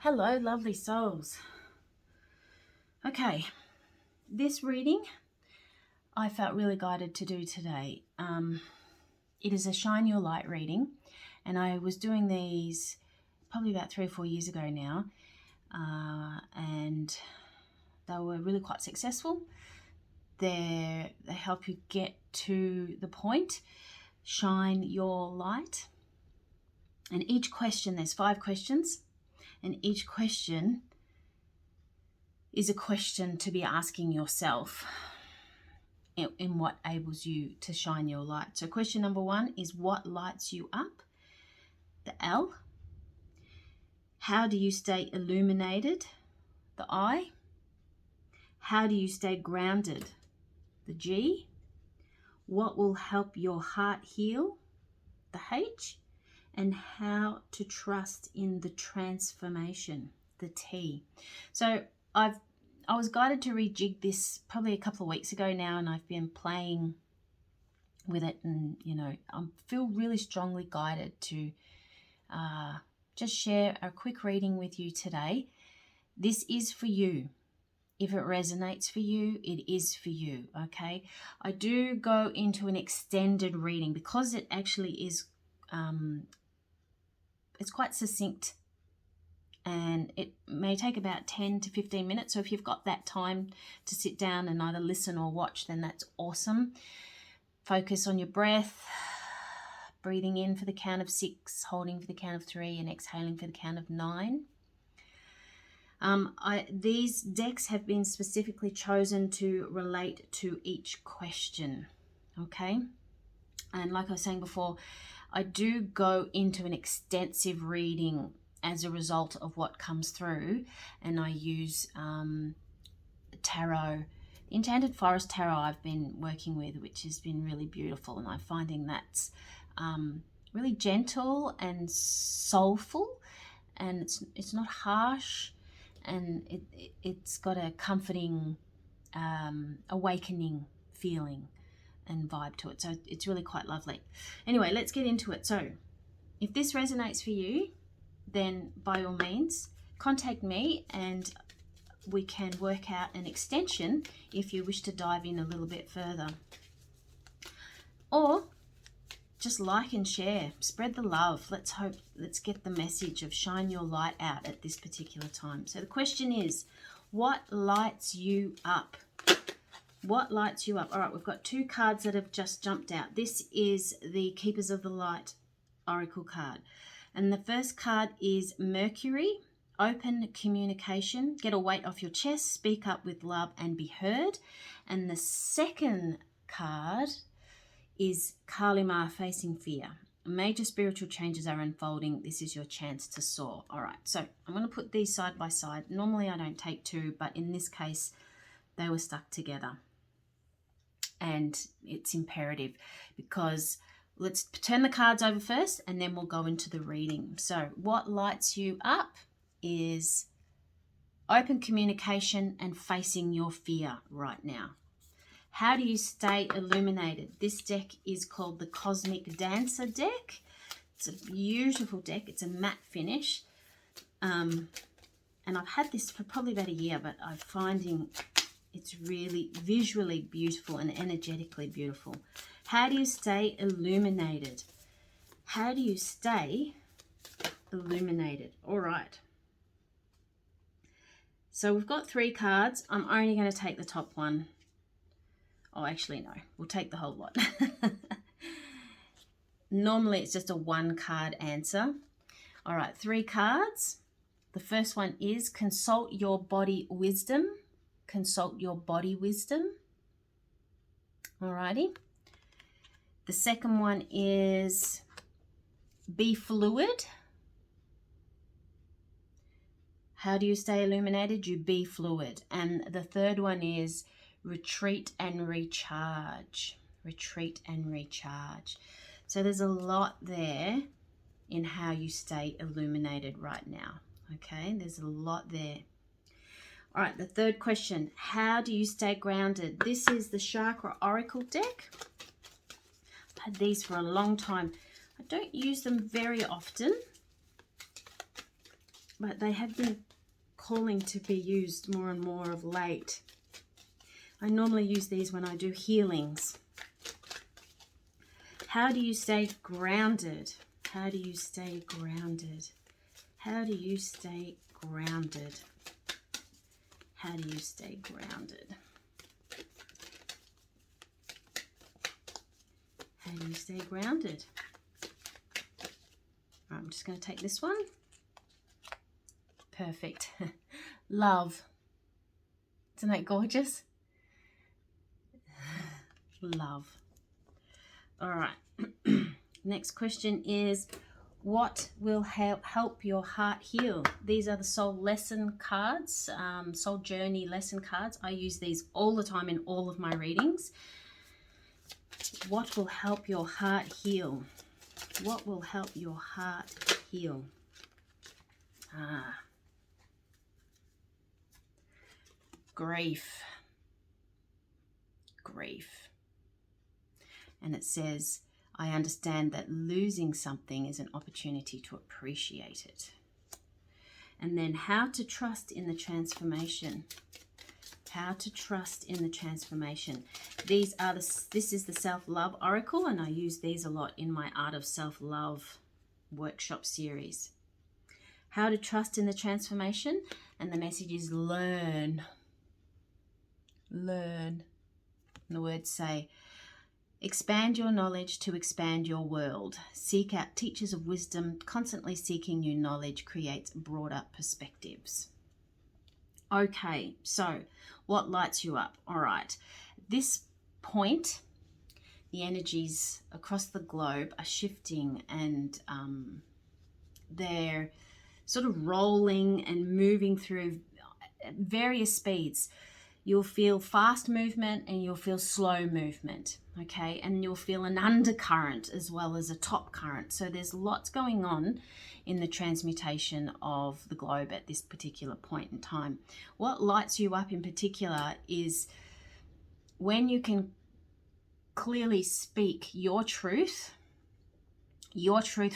Hello, lovely souls. Okay, this reading I felt really guided to do today. It is a Shine Your Light reading, and I was doing these probably about 3 or 4 years ago now, and they were really quite successful. They help you get to the point, shine your light. And each question, there's 5 questions, and each question is a question to be asking yourself in what enables you to shine your light. So question number 1 is, what lights you up? The L. How do you stay illuminated? The I. How do you stay grounded? The G. What will help your heart heal? The H. And how to trust in the transformation? The T. So I was guided to rejig this probably a couple of weeks ago now, and I've been playing with it, and I feel really strongly guided to just share a quick reading with you today. This is for you. If it resonates for you, it is for you, okay? I do go into an extended reading because it actually is, it's quite succinct, and it may take about 10 to 15 minutes. So if you've got that time to sit down and either listen or watch, then that's awesome. Focus on your breath, breathing in for the count of 6, holding for the count of 3, and exhaling for the count of 9. These decks have been specifically chosen to relate to each question, okay? And like I was saying before, I do go into an extensive reading as a result of what comes through, and I use tarot, the Enchanted Forest Tarot I've been working with, which has been really beautiful, and I'm finding that's really gentle and soulful, and it's not harsh, and it's got a comforting, awakening feeling and vibe to it. So it's really quite lovely. Anyway, let's get into it. So if this resonates for you, then by all means contact me, and we can work out an extension if you wish to dive in a little bit further. Or just like and share, spread the love. Let's get the message of shine your light out at this particular time. So the question is, what lights you up? What lights you up? All right, we've got 2 cards that have just jumped out. This is the Keepers of the Light Oracle card. And the first card is Mercury, open communication, get a weight off your chest, speak up with love and be heard. And the second card is Kalima, facing fear. Major spiritual changes are unfolding. This is your chance to soar. All right, so I'm going to put these side by side. Normally I don't take 2, but in this case they were stuck together. And it's imperative because let's turn the cards over first, and then we'll go into the reading. So what lights you up is open communication and facing your fear right now. How do you stay illuminated? This deck is called the Cosmic Dancer deck. It's a beautiful deck. It's a matte finish. And I've had this for probably about a year, but I'm finding it's really visually beautiful and energetically beautiful. How do you stay illuminated? How do you stay illuminated? All right. So we've got 3 cards. I'm only going to take the top one. Oh, actually, no. We'll take the whole lot. Normally, it's just a 1-card answer. All right, 3 cards. The first one is consult your body wisdom. Consult your body wisdom. All righty. The second one is be fluid. How do you stay illuminated? You be fluid. And the third one is retreat and recharge. Retreat and recharge. So there's a lot there in how you stay illuminated right now. Okay, there's a lot there. All right, the third question, how do you stay grounded? This is the Chakra Oracle deck. I've had these for a long time. I don't use them very often. but they have been calling to be used more and more of late. I normally use these when I do healings. How do you stay grounded? How do you stay grounded? How do you stay grounded? How do you stay grounded? How do you stay grounded? Right, I'm just going to take this one. Perfect. Love. Isn't that gorgeous? Love. All right. Next question is, what will help your heart heal? These are the soul lesson cards, soul journey lesson cards. I use these all the time in all of my readings. What will help your heart heal? What will help your heart heal? Grief. Grief. And it says, I understand that losing something is an opportunity to appreciate it. And then how to trust in the transformation. How to trust in the transformation. This is the Self-Love Oracle, and I use these a lot in my Art of Self-Love workshop series. How to trust in the transformation, and the message is learn. Learn. And the words say, expand your knowledge to expand your world. Seek out teachers of wisdom. Constantly seeking new knowledge creates broader perspectives. Okay, so what lights you up? All right, this point, the energies across the globe are shifting, and they're sort of rolling and moving through various speeds. You'll feel fast movement and you'll feel slow movement, okay? And you'll feel an undercurrent as well as a top current. So there's lots going on in the transmutation of the globe at this particular point in time. What lights you up in particular is when you can clearly speak your truth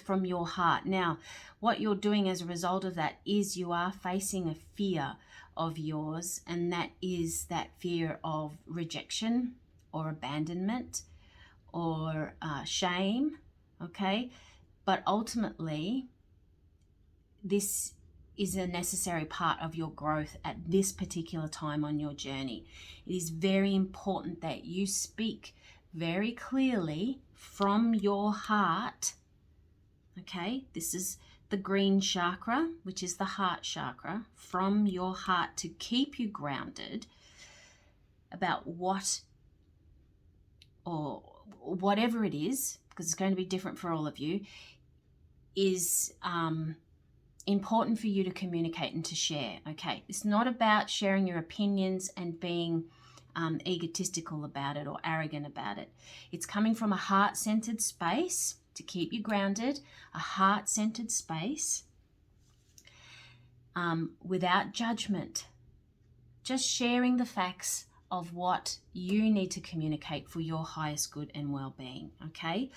from your heart. Now, what you're doing as a result of that is you are facing a fear of yours, and that is that fear of rejection or abandonment or shame, okay? But ultimately, this is a necessary part of your growth at this particular time on your journey. It is very important that you speak very clearly from your heart, okay? This is the green chakra, which is the heart chakra, from your heart to keep you grounded about what or whatever it is, because it's going to be different for all of you, is important for you to communicate and to share, okay? It's not about sharing your opinions and being egotistical about it or arrogant about it. It's coming from a heart-centered space to keep you grounded, a heart-centered space without judgment. Just sharing the facts of what you need to communicate for your highest good and well-being, okay?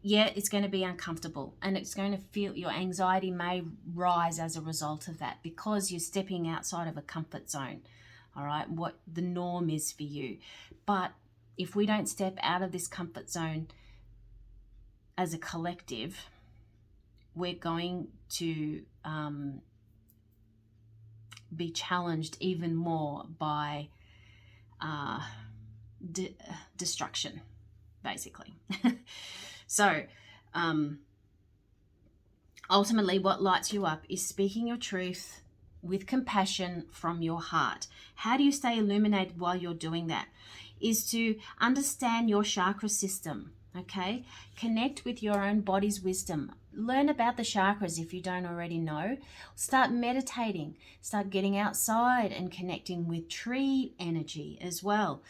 Yeah, it's going to be uncomfortable, and it's going to feel, your anxiety may rise as a result of that because you're stepping outside of a comfort zone, all right, what the norm is for you. But if we don't step out of this comfort zone as a collective, we're going to be challenged even more by destruction, basically. So ultimately what lights you up is speaking your truth with compassion from your heart. How do you stay illuminated while you're doing that? Is to understand your chakra system, okay? Connect with your own body's wisdom. Learn about the chakras if you don't already know. Start meditating. Start getting outside and connecting with tree energy as well.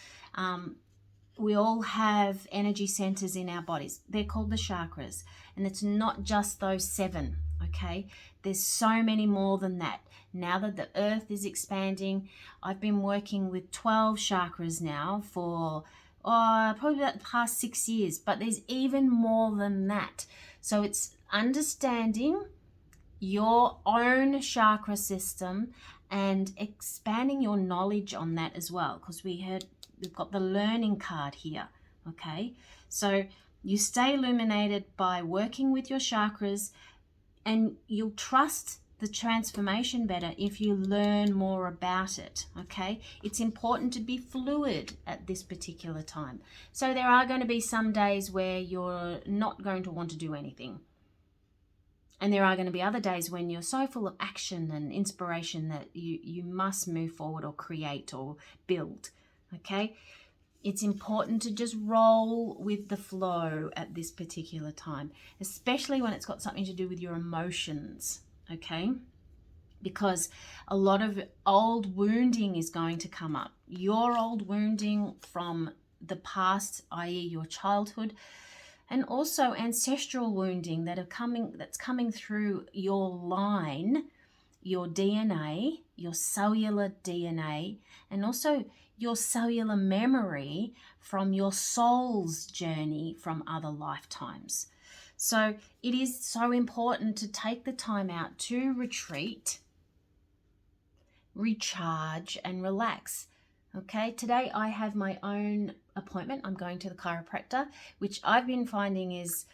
We all have energy centers in our bodies. They're called the chakras. And it's not just those 7, okay? There's so many more than that. Now that the earth is expanding, I've been working with 12 chakras now for probably about the past 6 years, but there's even more than that. So it's understanding your own chakra system and expanding your knowledge on that as well, because we've got the learning card here. Okay, so you stay illuminated by working with your chakras, and you'll trust the transformation better if you learn more about it. Okay, it's important to be fluid at this particular time. So there are going to be some days where you're not going to want to do anything, and there are going to be other days when you're so full of action and inspiration that you must move forward or create or build. Okay, it's important to just roll with the flow at this particular time, especially when it's got something to do with your emotions, okay? Because a lot of old wounding is going to come up. Your old wounding from the past, i.e. your childhood, and also ancestral wounding that's coming through your line, your DNA, your cellular DNA, and also your cellular memory from your soul's journey from other lifetimes. So it is so important to take the time out to retreat, recharge, and relax. Okay, today I have my own appointment. I'm going to the chiropractor, which I've been finding is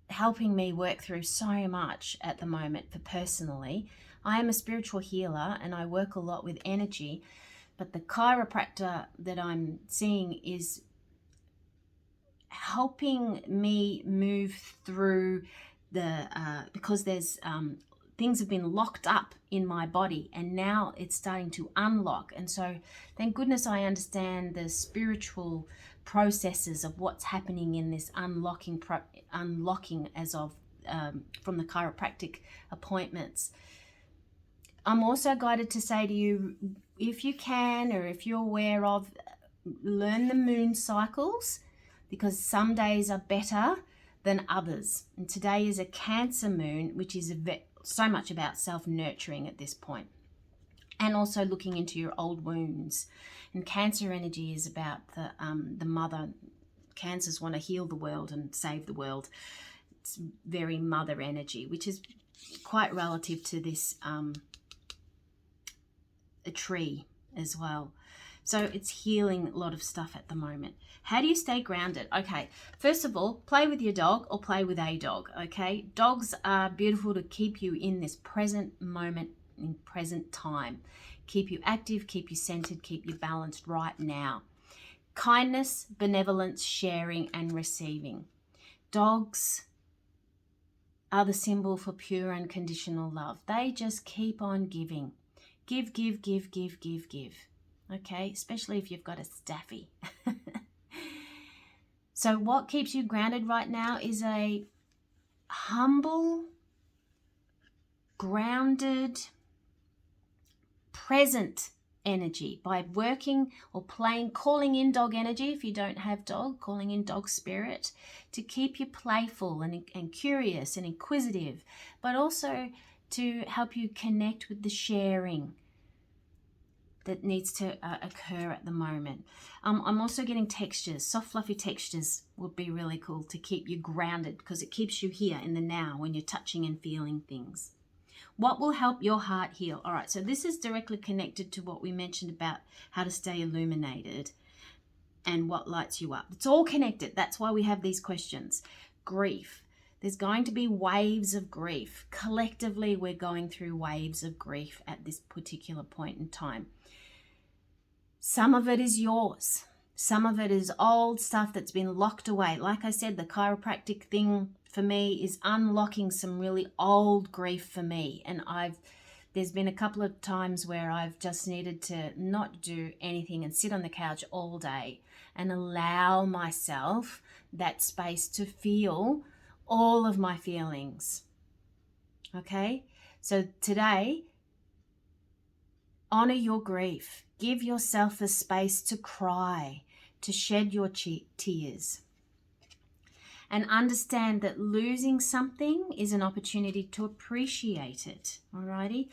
helping me work through so much at the moment for personally. I am a spiritual healer and I work a lot with energy, but the chiropractor that I'm seeing is helping me move through because there's things have been locked up in my body, and now it's starting to unlock. And so thank goodness I understand the spiritual processes of what's happening in this unlocking as of from the chiropractic appointments. I'm also guided to say to you, if you can, or if you're aware of, learn the moon cycles, because some days are better than others. And today is a Cancer moon, which is so much about self-nurturing at this point, and also looking into your old wounds. And Cancer energy is about the mother. Cancers want to heal the world and save the world. It's very mother energy, which is quite relative to this a tree as well. So it's healing a lot of stuff at the moment. How do you stay grounded? Okay, first of all, play with your dog or play with a dog, okay? Dogs are beautiful to keep you in this present moment, in present time. Keep you active, keep you centered, keep you balanced right now. Kindness, benevolence, sharing, and receiving. Dogs are the symbol for pure unconditional love. They just keep on giving. Give, give, give, give, give, give. Okay, especially if you've got a staffy. So what keeps you grounded right now is a humble, grounded, present energy by working or playing, calling in dog energy if you don't have dog, calling in dog spirit to keep you playful and curious and inquisitive, but also to help you connect with the sharing that needs to occur at the moment. I'm also getting textures. Soft, fluffy textures would be really cool to keep you grounded, because it keeps you here in the now when you're touching and feeling things. What will help your heart heal? All right, so this is directly connected to what we mentioned about how to stay illuminated and what lights you up. It's all connected. That's why we have these questions. Grief. There's going to be waves of grief. Collectively, we're going through waves of grief at this particular point in time. Some of it is yours. Some of it is old stuff that's been locked away. Like I said, the chiropractic thing for me is unlocking some really old grief for me. And there's been a couple of times where I've just needed to not do anything and sit on the couch all day and allow myself that space to feel all of my feelings. Okay? So today, honor your grief. Give yourself a space to cry, to shed your tears. And understand that losing something is an opportunity to appreciate it. Alrighty?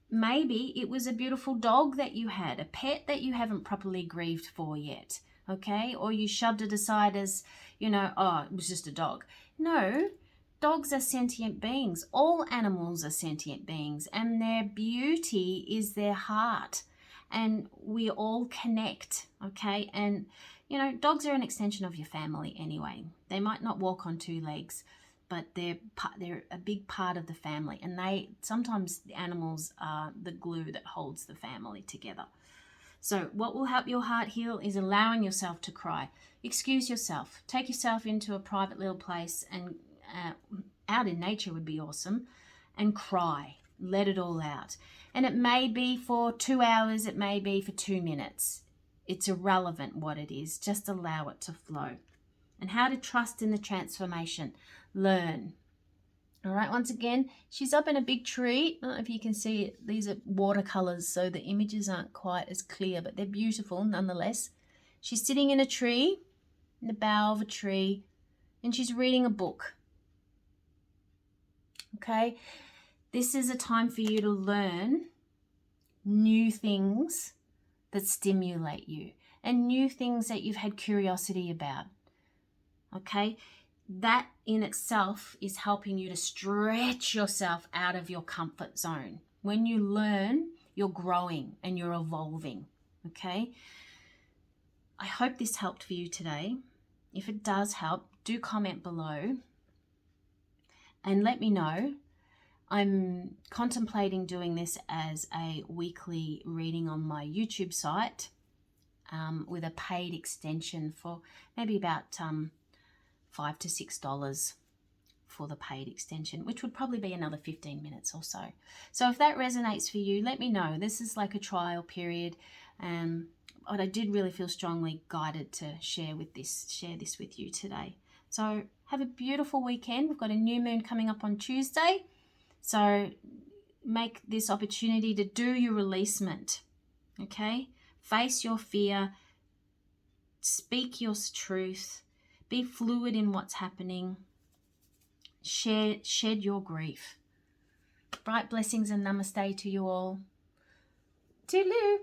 Maybe it was a beautiful dog that you had, a pet that you haven't properly grieved for yet. Okay? Or you shoved it aside as, oh, it was just a dog. No, Dogs are sentient beings. All animals are sentient beings, and their beauty is their heart. And we all connect, okay? And, you know, dogs are an extension of your family anyway. They might not walk on two legs, but they're a big part of the family. And sometimes the animals are the glue that holds the family together. So what will help your heart heal is allowing yourself to cry. Excuse yourself. Take yourself into a private little place, and out in nature would be awesome, and cry. Let it all out. And it may be for 2 hours, it may be for 2 minutes. It's irrelevant what it is. Just allow it to flow. And how to trust in the transformation. Learn. All right, once again, she's up in a big tree. I don't know if you can see it. These are watercolors, so the images aren't quite as clear, but they're beautiful nonetheless. She's sitting in a tree, in the bough of a tree, and she's reading a book. Okay, this is a time for you to learn new things that stimulate you and new things that you've had curiosity about. Okay, that in itself is helping you to stretch yourself out of your comfort zone. When you learn, you're growing and you're evolving. Okay, I hope this helped for you today. If it does help, do comment below and let me know. I'm contemplating doing this as a weekly reading on my YouTube site with a paid extension for maybe about $5 to $6 for the paid extension, which would probably be another 15 minutes or so. So if that resonates for you, let me know. This is like a trial period, but I did really feel strongly guided to share this with you today. So have a beautiful weekend. We've got a new moon coming up on Tuesday. So make this opportunity to do your releasement, okay? Face your fear, speak your truth, be fluid in what's happening, shed your grief. Bright blessings and namaste to you all. Toodaloo.